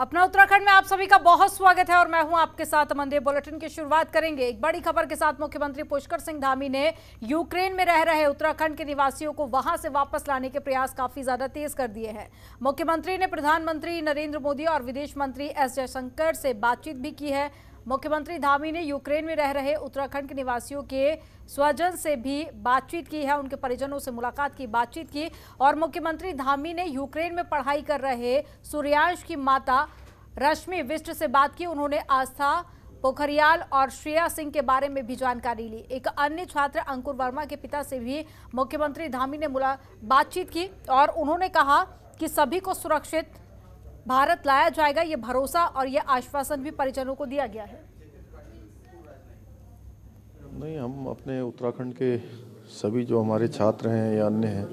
अपना उत्तराखंड में आप सभी का बहुत स्वागत है और मैं हूं आपके साथ अमन देव। बुलेटिन की शुरुआत करेंगे एक बड़ी खबर के साथ। मुख्यमंत्री पुष्कर सिंह धामी ने यूक्रेन में रह रहे उत्तराखंड के निवासियों को वहां से वापस लाने के प्रयास काफी ज्यादा तेज कर दिए हैं। मुख्यमंत्री ने प्रधानमंत्री नरेंद्र मोदी और विदेश मंत्री एस जयशंकर से बातचीत भी की है। मुख्यमंत्री धामी ने यूक्रेन में रह रहे उत्तराखंड के निवासियों के स्वजन से भी बातचीत की है, उनके परिजनों से मुलाकात की, बातचीत की। और मुख्यमंत्री धामी ने यूक्रेन में पढ़ाई कर रहे सूर्यांश की माता रश्मि बिष्ट से बात की। उन्होंने आस्था पोखरियाल और श्रेया सिंह के बारे में भी जानकारी ली। एक अन्य छात्र अंकुर वर्मा के पिता से भी मुख्यमंत्री धामी ने बातचीत की और उन्होंने कहा कि सभी को सुरक्षित भारत लाया जाएगा। ये भरोसा और ये आश्वासन भी परिजनों को दिया गया है। नहीं, हम अपने उत्तराखंड के सभी जो हमारे छात्र हैं या अन्य हैं,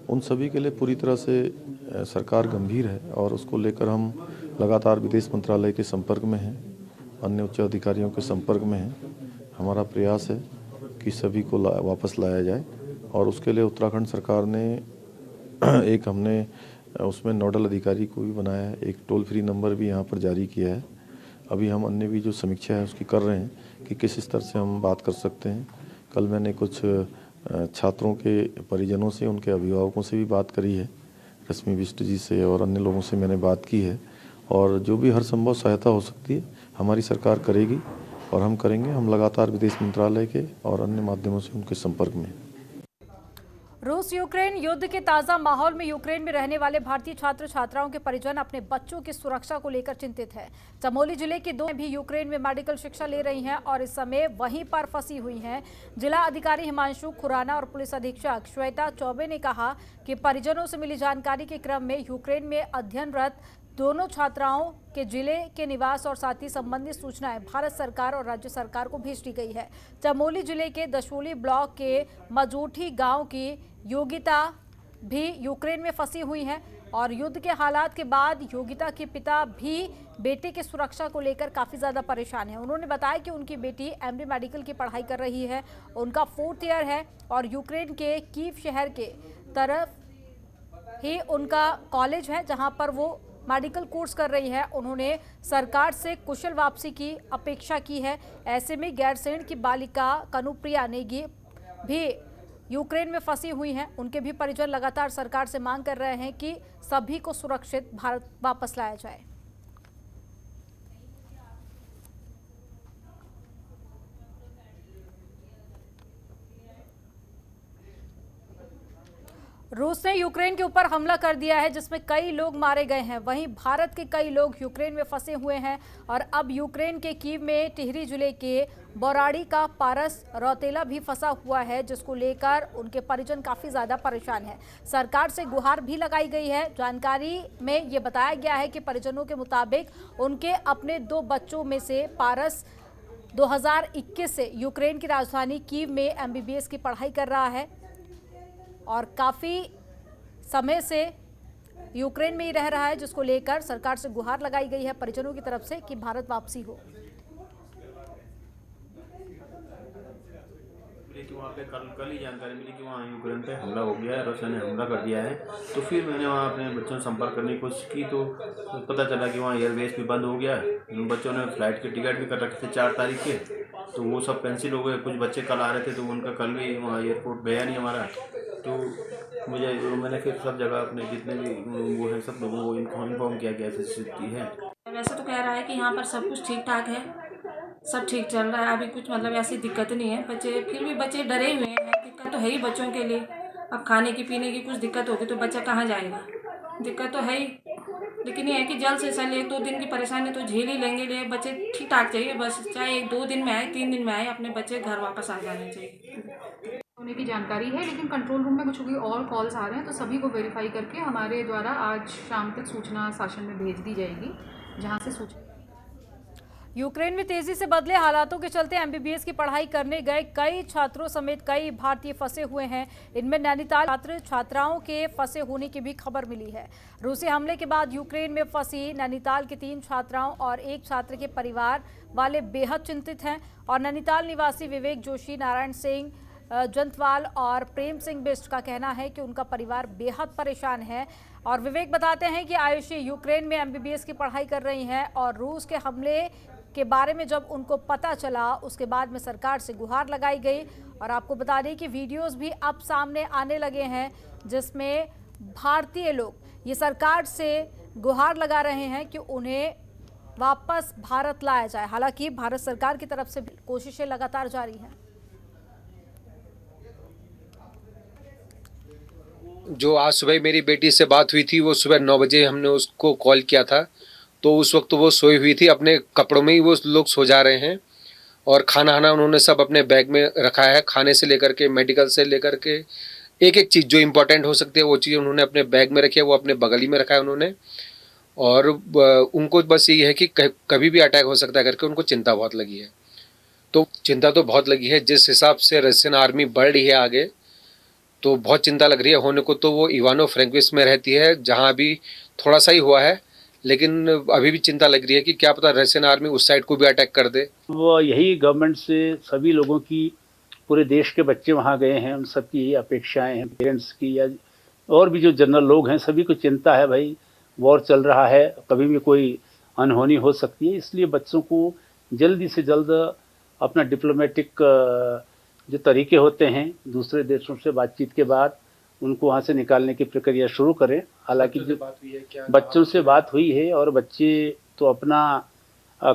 उन सभी के लिए पूरी तरह से सरकार गंभीर है और उसको लेकर हम लगातार विदेश मंत्रालय के संपर्क में हैं, अन्य उच्च अधिकारियों के संपर्क में हैं। हमारा प्रयास है कि सभी को वापस लाया जाए और उसके लिए उत्तराखंड सरकार ने हमने उसमें नोडल अधिकारी को भी बनाया है, एक टोल फ्री नंबर भी यहाँ पर जारी किया है। अभी हम अन्य भी जो समीक्षा है उसकी कर रहे हैं कि किस स्तर से हम बात कर सकते हैं। कल मैंने कुछ छात्रों के परिजनों से, उनके अभिभावकों से भी बात करी है, रश्मि बिष्ट जी से और अन्य लोगों से मैंने बात की है और जो भी हर संभव सहायता हो सकती है हमारी सरकार करेगी और हम करेंगे। हम लगातार विदेश मंत्रालय के और अन्य माध्यमों से उनके संपर्क में। रूस यूक्रेन युद्ध के ताजा माहौल में यूक्रेन में रहने वाले भारतीय छात्र छात्राओं के परिजन अपने बच्चों की सुरक्षा को लेकर चिंतित है। चमोली जिले की दो भी यूक्रेन में मेडिकल शिक्षा ले रही हैं और इस समय वहीं पर फंसी हुई हैं। जिला अधिकारी हिमांशु खुराना और पुलिस अधीक्षक श्वेता चौबे ने कहा कि परिजनों से मिली जानकारी के क्रम में यूक्रेन में अध्ययनरत दोनों छात्राओं के जिले के निवास और साथ ही संबंधित सूचनाएं भारत सरकार और राज्य सरकार को भेज दी गई है। चमोली जिले के दशोली ब्लॉक के मजूठी गांव की योगिता भी यूक्रेन में फंसी हुई हैं और युद्ध के हालात के बाद योगिता के पिता भी बेटे की सुरक्षा को लेकर काफ़ी ज़्यादा परेशान हैं। उन्होंने बताया कि उनकी बेटी एमडी मेडिकल की पढ़ाई कर रही है, उनका 4th ईयर है और यूक्रेन के कीव शहर के तरफ ही उनका कॉलेज है जहां पर वो मेडिकल कोर्स कर रही है। उन्होंने सरकार से कुशल वापसी की अपेक्षा की है। ऐसे में गैरसैंण की बालिका कनुप्रिया नेगी भी यूक्रेन में फंसी हुई हैं। उनके भी परिजन लगातार सरकार से मांग कर रहे हैं कि सभी को सुरक्षित भारत वापस लाया जाए। रूस ने यूक्रेन के ऊपर हमला कर दिया है जिसमें कई लोग मारे गए हैं। वहीं भारत के कई लोग यूक्रेन में फंसे हुए हैं और अब यूक्रेन के कीव में टिहरी जिले के बोराड़ी का पारस रौतेला भी फंसा हुआ है, जिसको लेकर उनके परिजन काफ़ी ज़्यादा परेशान हैं। सरकार से गुहार भी लगाई गई है। जानकारी में ये बताया गया है कि परिजनों के मुताबिक उनके अपने 2 बच्चों में से पारस 2021 से यूक्रेन की राजधानी कीव में MBBS की पढ़ाई कर रहा है और काफ़ी समय से यूक्रेन में ही रह रहा है, जिसको लेकर सरकार से गुहार लगाई गई है परिजनों की तरफ से कि भारत वापसी हो। कि वहाँ पे कल ही जानकारी मिली कि वहाँ यूक्रेन पे हमला हो गया है, रशिया ने हमला कर दिया है। तो फिर मैंने वहाँ अपने बच्चों से संपर्क करने की कोशिश की तो पता चला कि वहाँ एयरबेस भी बंद हो गया है। उन बच्चों ने फ्लाइट के टिकट भी कर रखे थे 4 तारीख के, तो वो सब कैंसिल हो गए। कुछ बच्चे कल आ रहे थे तो उनका कल भी वहाँ एयरपोर्ट गया नहीं हमारा। तो मैंने फिर सब जगह अपने जितने भी वो हैं सब लोगों को इन्फॉर्म किया गया ऐसी स्थिति है। वैसे तो कह रहा है कि यहाँ पर सब कुछ ठीक ठाक है, सब ठीक चल रहा है, अभी कुछ मतलब ऐसी दिक्कत नहीं है। फिर भी बच्चे डरे हुए हैं। दिक्कत तो है ही बच्चों के लिए। अब खाने की पीने की कुछ दिक्कत होगी तो बच्चा कहाँ जाएगा, दिक्कत तो है ही। लेकिन ये है कि जल्द से जल्द 1-2 दिन की परेशानी तो झेल ही लेंगे। ले बच्चे ठीक ठाक चाहिए, बस चाहे 1-2 दिन में आए, 3 दिन में आए, अपने बच्चे घर वापस आ जाने चाहिए। होने की जानकारी है, लेकिन कंट्रोल रूम में कुछ और कॉल्स आ रहे हैं तो सभी को वेरीफाई करके हमारे द्वारा आज शाम तक सूचना शासन में भेज दी जाएगी, जहां से सूचना। यूक्रेन में तेजी से बदले हालातों के चलते MBBS की पढ़ाई करने गए कई छात्रों समेत कई भारतीय फंसे हुए हैं। इनमें नैनीताल छात्र छात्राओं के फंसे होने की भी खबर मिली है। रूसी हमले के बाद यूक्रेन में फंसी नैनीताल की 3 छात्राओं और 1 छात्र के परिवार वाले बेहद चिंतित हैं और नैनीताल निवासी विवेक जोशी, नारायण सिंह, जंतवाल और प्रेम सिंह बिष्ट का कहना है कि उनका परिवार बेहद परेशान है। और विवेक बताते हैं कि आयुषी यूक्रेन में MBBS की पढ़ाई कर रही हैं और रूस के हमले के बारे में जब उनको पता चला उसके बाद में सरकार से गुहार लगाई गई। और आपको बता दें कि वीडियोस भी अब सामने आने लगे हैं जिसमें भारतीय लोग ये सरकार से गुहार लगा रहे हैं कि उन्हें वापस भारत लाया जाए। हालांकि भारत सरकार की तरफ से कोशिशें लगातार जारी हैं। जो आज सुबह मेरी बेटी से बात हुई थी, वो सुबह 9 बजे हमने उसको कॉल किया था, तो उस वक्त वो सोई हुई थी, अपने कपड़ों में ही वो लोग सो जा रहे हैं। और खाना उन्होंने सब अपने बैग में रखा है, खाने से लेकर के मेडिकल से लेकर के एक एक चीज़ जो इम्पोर्टेंट हो सकती है वो चीज़ उन्होंने अपने बैग में रखी है, वो अपने बगली में रखा है उन्होंने। और उनको बस ये है कि कभी भी अटैक हो सकता है करके उनको चिंता बहुत लगी है। तो चिंता तो बहुत लगी है, जिस हिसाब से रशियन आर्मी बढ़ रही है आगे, तो बहुत चिंता लग रही है। होने को तो वो इवानो फ्रैंकोविच में रहती है, जहाँ अभी थोड़ा सा ही हुआ है, लेकिन अभी भी चिंता लग रही है कि क्या पता रशियन आर्मी उस साइड को भी अटैक कर दे। वो यही गवर्नमेंट से सभी लोगों की, पूरे देश के बच्चे वहाँ गए हैं, उन सब की अपेक्षाएं हैं, पेरेंट्स की या और भी जो जनरल लोग हैं, सभी को चिंता है। भाई वॉर चल रहा है, कभी भी कोई अनहोनी हो सकती है, इसलिए बच्चों को जल्दी से जल्द अपना डिप्लोमेटिक जो तरीके होते हैं दूसरे देशों से बातचीत के बाद उनको वहाँ से निकालने की प्रक्रिया शुरू करें। हालांकि बच्चों से बात हुई है और बच्चे तो अपना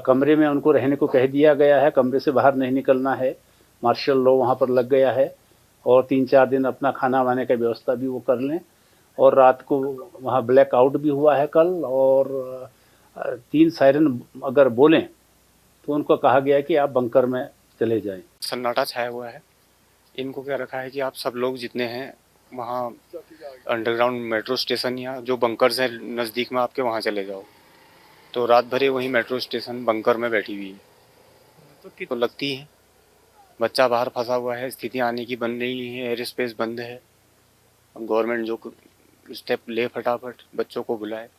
कमरे में उनको रहने को कह दिया गया है, कमरे से बाहर नहीं निकलना है। मार्शल लॉ वहाँ पर लग गया है और 3-4 दिन अपना खाना वाने का व्यवस्था भी वो कर लें। और रात को वहाँ ब्लैक आउट भी हुआ है कल, और 3 सायरन अगर बोलें तो उनको कहा गया है कि आप बंकर में चले जाएं। सन्नाटा छाया हुआ है। इनको क्या रखा है कि आप सब लोग जितने हैं वहाँ अंडरग्राउंड मेट्रो स्टेशन या जो बंकर्स हैं नज़दीक में आपके, वहाँ चले जाओ। तो रात भर वहीं मेट्रो स्टेशन बंकर में बैठी हुई है। तो लगती है बच्चा बाहर फंसा हुआ है, स्थिति आने की बन रही है, एयर स्पेस बंद है। गवर्नमेंट जो स्टेप ले फटाफट बच्चों को बुलाए।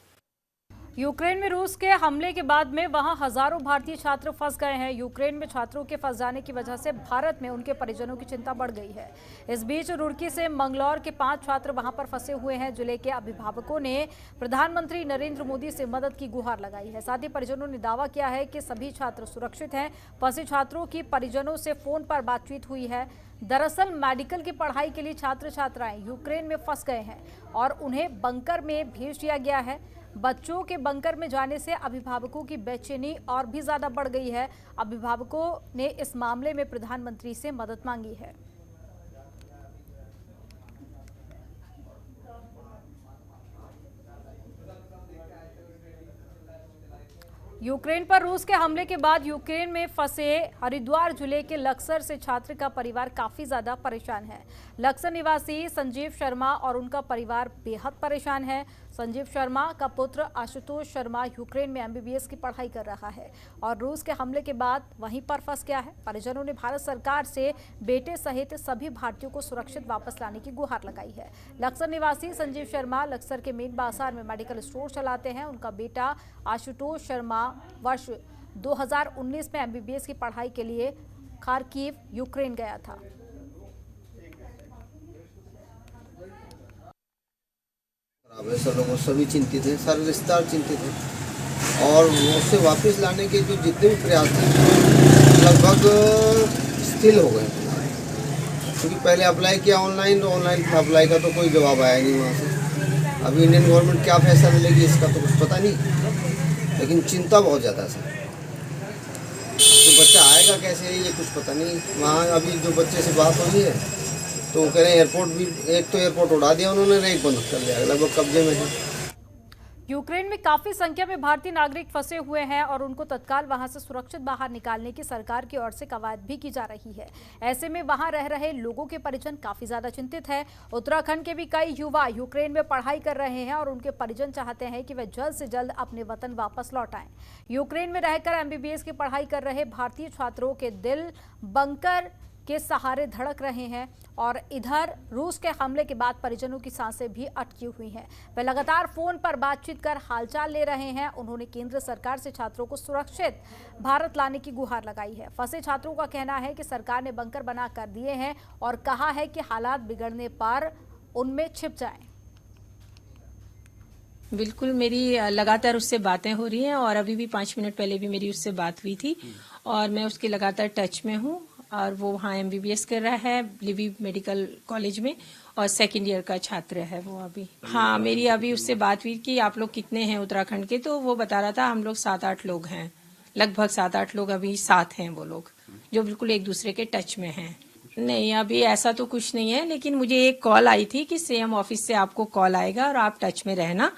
यूक्रेन में रूस के हमले के बाद में वहां हजारों भारतीय छात्र फंस गए हैं। यूक्रेन में छात्रों के फंस जाने की वजह से भारत में उनके परिजनों की चिंता बढ़ गई है। इस बीच रुड़की से मंगलौर के 5 छात्र वहां पर फंसे हुए हैं। जिले के अभिभावकों ने प्रधानमंत्री नरेंद्र मोदी से मदद की गुहार लगाई है। साथ ही परिजनों ने दावा किया है कि सभी छात्र सुरक्षित हैं। फंसे छात्रों की परिजनों से फोन पर बातचीत हुई है। दरअसल मेडिकल की पढ़ाई के लिए छात्र छात्राएं यूक्रेन में फंस गए हैं और उन्हें बंकर में भेज दिया गया है। बच्चों के बंकर में जाने से अभिभावकों की बेचैनी और भी ज्यादा बढ़ गई है। अभिभावकों ने इस मामले में प्रधानमंत्री से मदद मांगी है। यूक्रेन पर रूस के हमले के बाद यूक्रेन में फंसे हरिद्वार जिले के लक्सर से छात्र का परिवार काफी ज्यादा परेशान है। लक्सर निवासी संजीव शर्मा और उनका परिवार बेहद परेशान है। संजीव शर्मा का पुत्र आशुतोष शर्मा यूक्रेन में MBBS की पढ़ाई कर रहा है और रूस के हमले के बाद वहीं पर फंस गया है। परिजनों ने भारत सरकार से बेटे सहित सभी भारतीयों को सुरक्षित वापस लाने की गुहार लगाई है। लक्सर निवासी संजीव शर्मा लक्सर के मेन बाजार में मेडिकल स्टोर चलाते हैं। उनका बेटा आशुतोष शर्मा वर्ष 2019 में MBBS की पढ़ाई के लिए खार्किव यूक्रेन गया था। सब लोग सभी चिंतित हैं, सारे रिश्तेदार चिंतित हैं और उसे वापस लाने के जो जितने भी प्रयास थे लगभग स्थिर हो गए। क्योंकि पहले अप्लाई किया ऑनलाइन, तो ऑनलाइन अप्लाई का तो कोई जवाब आया नहीं वहाँ से। अभी इंडियन गवर्नमेंट क्या फैसला मिलेगी इसका तो कुछ पता नहीं, लेकिन चिंता बहुत ज़्यादा है। तो बच्चा आएगा कैसे ये कुछ पता नहीं। वहाँ अभी जो बच्चे से बात हुई है तो कह रहे हैं एयरपोर्ट भी, एक तो एयरपोर्ट उड़ा दिया उन्होंने, एक बंद कर दिया, लगभग कब्जे में है। यूक्रेन में काफी संख्या में भारतीय नागरिक फंसे हुए हैं और उनको तत्काल वहां से सुरक्षित बाहर निकालने की सरकार की ओर से कवायद भी की जा रही है। ऐसे में वहां रह रहे लोगों के परिजन काफी ज्यादा चिंतित हैं। उत्तराखंड के भी कई युवा यूक्रेन में पढ़ाई कर रहे हैं और उनके परिजन चाहते हैं कि वे जल्द से जल्द अपने वतन वापस लौट आएं। यूक्रेन में रहकर MBBS की पढ़ाई कर रहे भारतीय छात्रों के दिल बंकर के सहारे धड़क रहे हैं और इधर रूस के हमले के बाद परिजनों की सांसें भी अटकी हुई हैं। वे लगातार फोन पर बातचीत कर हालचाल ले रहे हैं। उन्होंने केंद्र सरकार से छात्रों को सुरक्षित भारत लाने की गुहार लगाई है। फंसे छात्रों का कहना है कि सरकार ने बंकर बना कर दिए हैं और कहा है कि हालात बिगड़ने पर उनमें छिप जाएं। बिल्कुल, मेरी लगातार उससे बातें हो रही हैं और अभी भी 5 मिनट पहले भी मेरी उससे बात हुई थी और मैं उसके लगातार टच में हूँ। और वो वहाँ MBBS कर रहा है लिविव मेडिकल कॉलेज में और 2nd ईयर का छात्र है वो अभी। हाँ, मेरी अभी उससे बात हुई कि आप लोग कितने हैं उत्तराखंड के, तो वो बता रहा था हम लोग 7-8 लोग हैं, लगभग 7-8 लोग अभी साथ हैं वो लोग, जो बिल्कुल एक दूसरे के टच में हैं। नहीं, अभी ऐसा तो कुछ नहीं है, लेकिन मुझे एक कॉल आई थी कि CM ऑफिस से आपको कॉल आएगा और आप टच में रहना।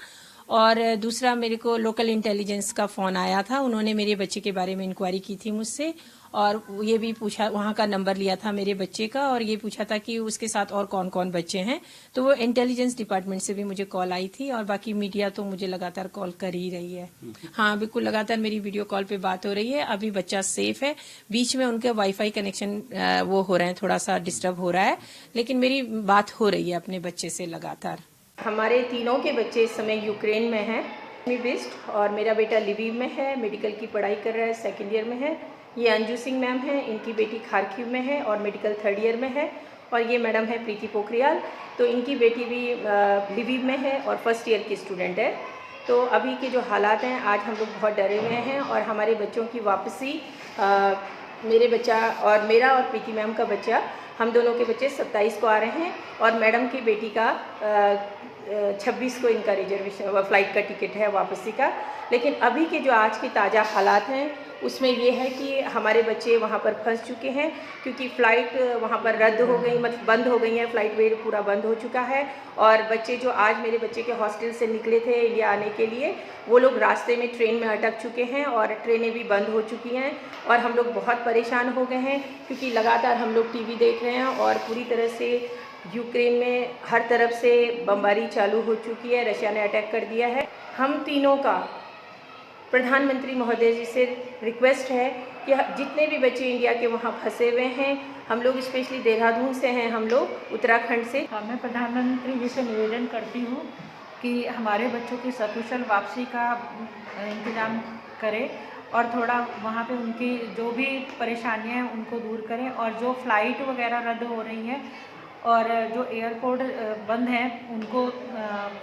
और दूसरा, मेरे को लोकल इंटेलिजेंस का फ़ोन आया था, उन्होंने मेरे बच्चे के बारे में इंक्वायरी की थी मुझसे और ये भी पूछा, वहाँ का नंबर लिया था मेरे बच्चे का और ये पूछा था कि उसके साथ और कौन कौन बच्चे हैं। तो वो इंटेलिजेंस डिपार्टमेंट से भी मुझे कॉल आई थी और बाकी मीडिया तो मुझे लगातार कॉल कर ही रही है। हाँ, बिल्कुल, लगातार मेरी वीडियो कॉल पे बात हो रही है। अभी बच्चा सेफ है, बीच में उनके वाईफाई कनेक्शन वो हो रहे हैं, थोड़ा सा डिस्टर्ब हो रहा है, लेकिन मेरी बात हो रही है अपने बच्चे से लगातार। हमारे तीनों के बच्चे इस समय यूक्रेन में हैं, बेस्ट, और मेरा बेटा लिविव में है, मेडिकल की पढ़ाई कर रहा है, 2nd ईयर में है। ये अंजू सिंह मैम है, इनकी बेटी खारकिव में है और मेडिकल 3rd ईयर में है। और ये मैडम है प्रीति पोखरियाल, तो इनकी बेटी भी लिविव में है और 1st ईयर की स्टूडेंट है। तो अभी के जो हालात हैं, आज हम लोग बहुत डरे हुए हैं और हमारे बच्चों की वापसी, मेरे बच्चा और मेरा और प्रीति मैम का बच्चा, हम दोनों के बच्चे 27 को आ रहे हैं और मैडम की बेटी का 26 को इनका रिजर्वेशन फ़्लाइट का टिकट है वापसी का। लेकिन अभी के जो आज के ताज़ा हालात हैं उसमें ये है कि हमारे बच्चे वहाँ पर फंस चुके हैं, क्योंकि फ़्लाइट वहाँ पर रद्द हो गई, मतलब बंद हो गई है, फ़्लाइट वे पूरा बंद हो चुका है। और बच्चे जो आज मेरे बच्चे के हॉस्टल से निकले थे इंडिया आने के लिए, वो लोग रास्ते में ट्रेन में अटक चुके हैं और ट्रेनें भी बंद हो चुकी हैं और हम लोग बहुत परेशान हो गए हैं, क्योंकि लगातार हम लोग TV देख रहे हैं और पूरी तरह से यूक्रेन में हर तरफ से बमबारी चालू हो चुकी है, रशिया ने अटैक कर दिया है। हम तीनों का प्रधानमंत्री महोदय जी से रिक्वेस्ट है कि जितने भी बच्चे इंडिया के वहाँ फंसे हुए हैं, हम लोग स्पेशली देहरादून से हैं, हम लोग उत्तराखंड से। मैं प्रधानमंत्री जी से निवेदन करती हूँ कि हमारे बच्चों की सकुशल वापसी का इंतज़ाम करें और थोड़ा वहाँ पे उनकी जो भी परेशानियाँ हैं उनको दूर करें, और जो फ़्लाइट वगैरह रद्द हो रही हैं और जो एयरपोर्ट बंद हैं उनको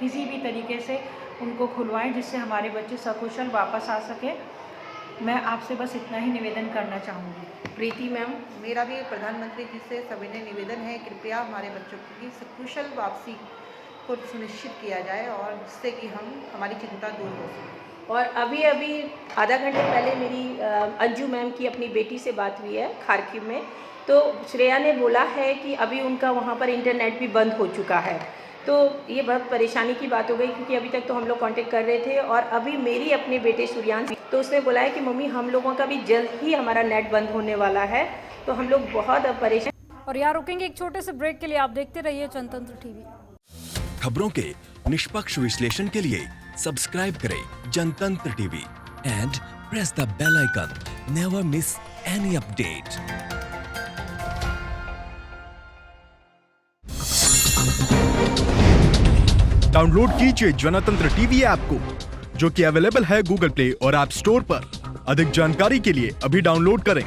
किसी भी तरीके से उनको खुलवाएं, जिससे हमारे बच्चे सकुशल वापस आ सकें। मैं आपसे बस इतना ही निवेदन करना चाहूँगी। प्रीति मैम, मेरा भी प्रधानमंत्री जी से सविनय निवेदन है, कृपया हमारे बच्चों की सकुशल वापसी को सुनिश्चित किया जाए और जिससे कि हमारी चिंता दूर हो सके। और अभी आधा घंटे पहले मेरी अंजू मैम की अपनी बेटी से बात हुई है खारकिव में, तो श्रेया ने बोला है कि अभी उनका वहाँ पर इंटरनेट भी बंद हो चुका है। तो ये बहुत परेशानी की बात हो गई, क्योंकि अभी तक तो हम लोग कांटेक्ट कर रहे थे और अभी मेरी अपने बेटे सूर्यांश, तो उसने बोला है कि मम्मी हम लोगों का भी जल्द ही हमारा नेट बंद होने वाला है, तो हम लोग बहुत परेशान। और यहाँ रुकेंगे एक छोटे से ब्रेक के लिए। आप देखते रहिए जनतंत्र TV। खबरों के निष्पक्ष विश्लेषण के लिए सब्सक्राइब करें Jantantra TV and press the bell icon. Never miss any update. Download कीजिए जनतंत्र TV ऐप को, जो कि अवेलेबल है गूगल प्ले और ऐप स्टोर पर। अधिक जानकारी के लिए अभी डाउनलोड करें।